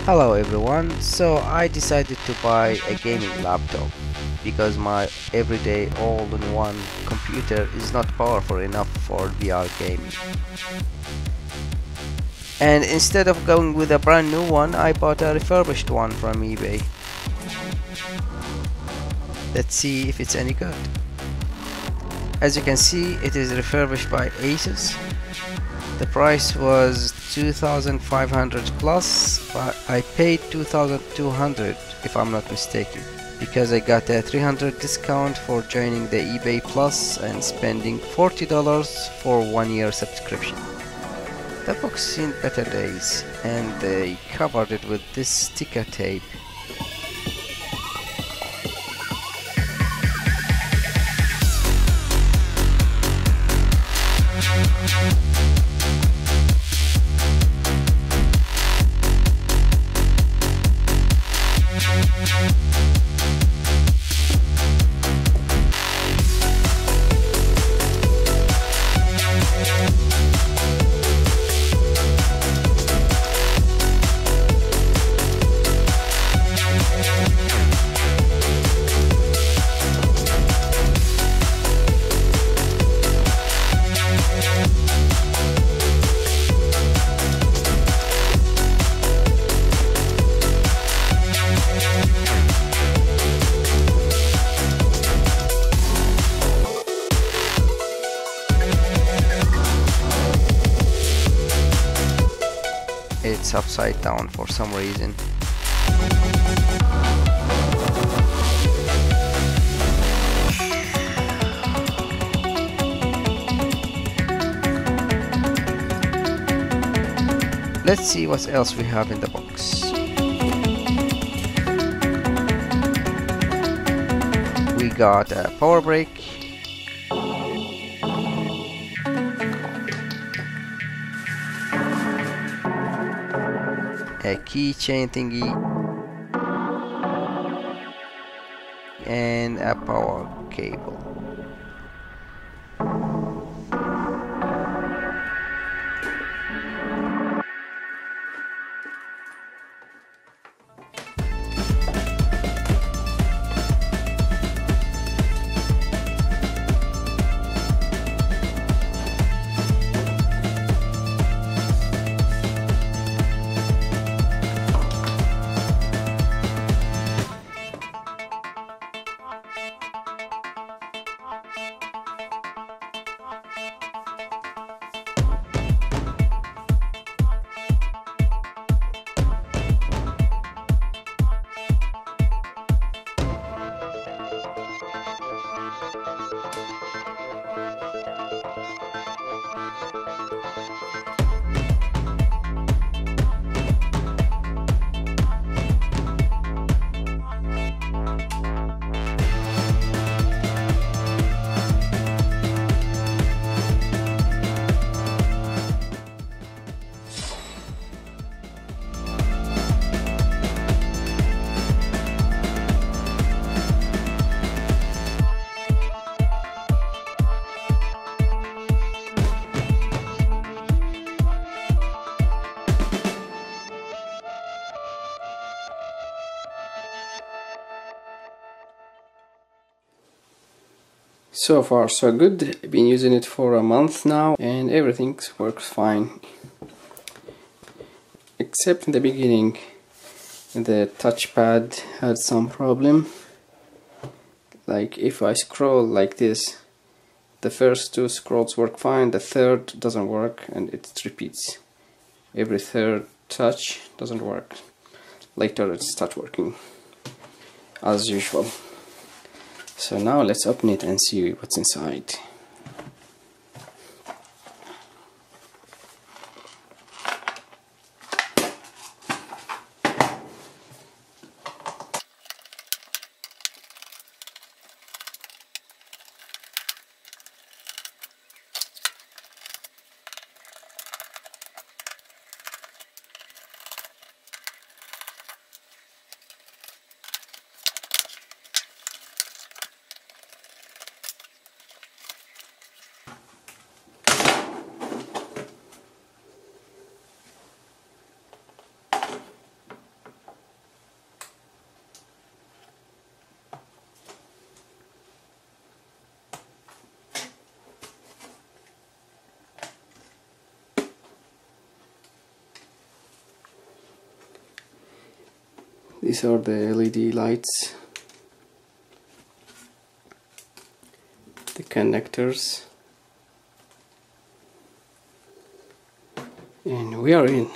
Hello everyone, so I decided to buy a gaming laptop because my everyday all-in-one computer is not powerful enough for VR gaming. And instead of going with a brand new one, I bought a refurbished one from eBay. Let's see if it's any good. As you can see, it is refurbished by ASUS. The price was 2,500 plus, but I paid 2,200 if I'm not mistaken, because I got a 300 discount for joining the eBay Plus and spending $40 for 1 year subscription. The box seen better days, and they covered it with this sticker tape. It's upside down for some reason. Let's see what else we have in the box. We got a power brick, a keychain thingy, and a power cable. So far so good. I've been using it for a month now and everything works fine, except in the beginning the touchpad had some problem. Like if I scroll like this, the first two scrolls work fine, the third doesn't work and it repeats. Every third touch doesn't work. Later it starts working as usual. So now let's open it and see what's inside. These are the LED lights, the connectors, and we are in.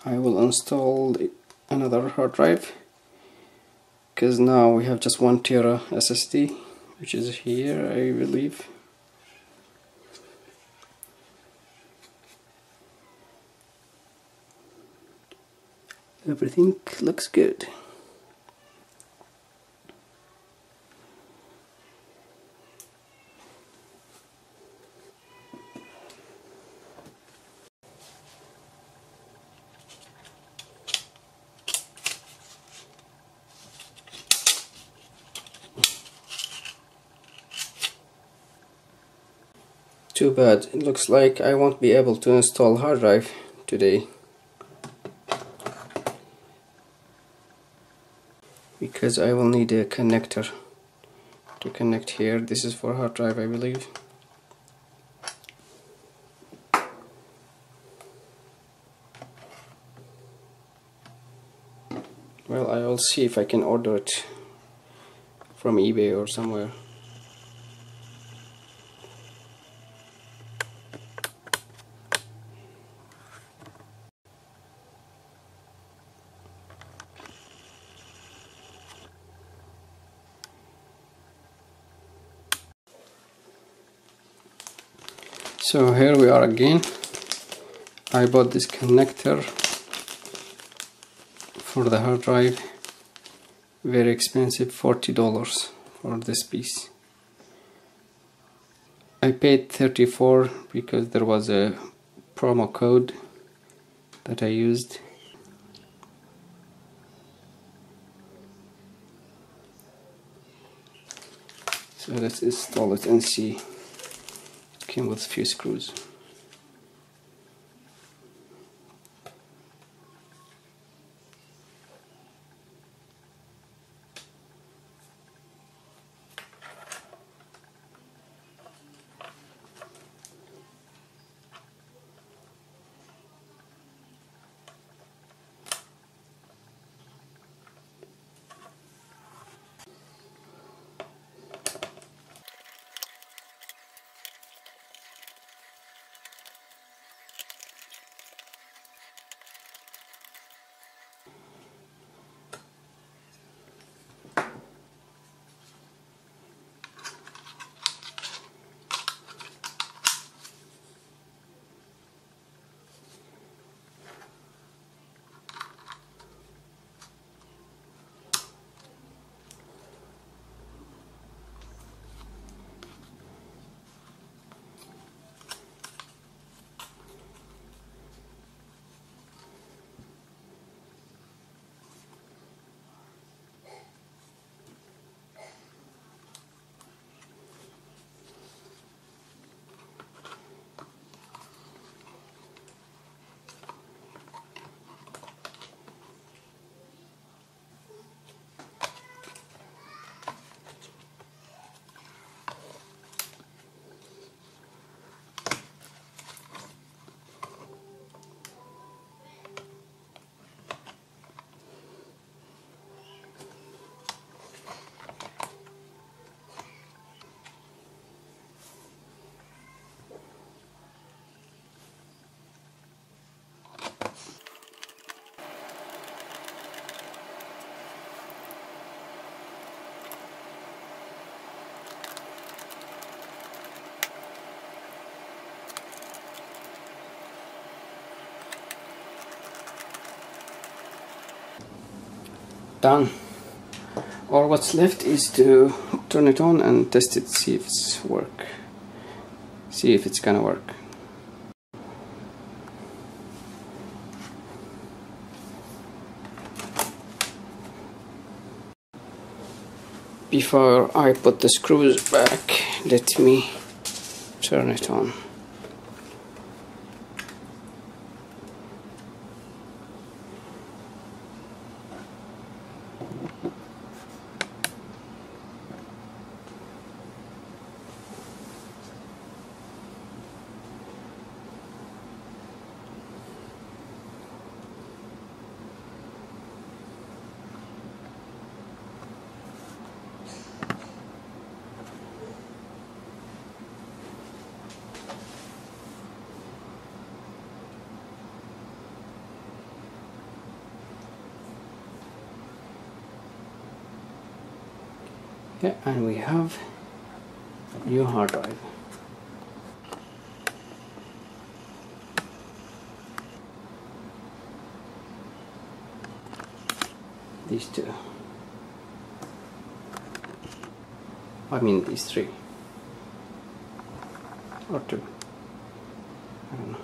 I will install another hard drive because now we have just 1 tera SSD, which is here, I believe. Everything looks good. Too bad, it looks like I won't be able to install hard drive today because I will need a connector to connect here. This is for hard drive, I believe. Well, I will see if I can order it from eBay or somewhere. So here we are again. I bought this connector for the hard drive, very expensive, $40 for this piece. I paid $34 because there was a promo code that I used. So let's install it and see. It came with a few screws. Done. Or what's left is to turn it on and test it, see if it's gonna work. Before I put the screws back, let me turn it on. Okay, and we have new hard drive. These two. I mean these three. Or two. I don't know.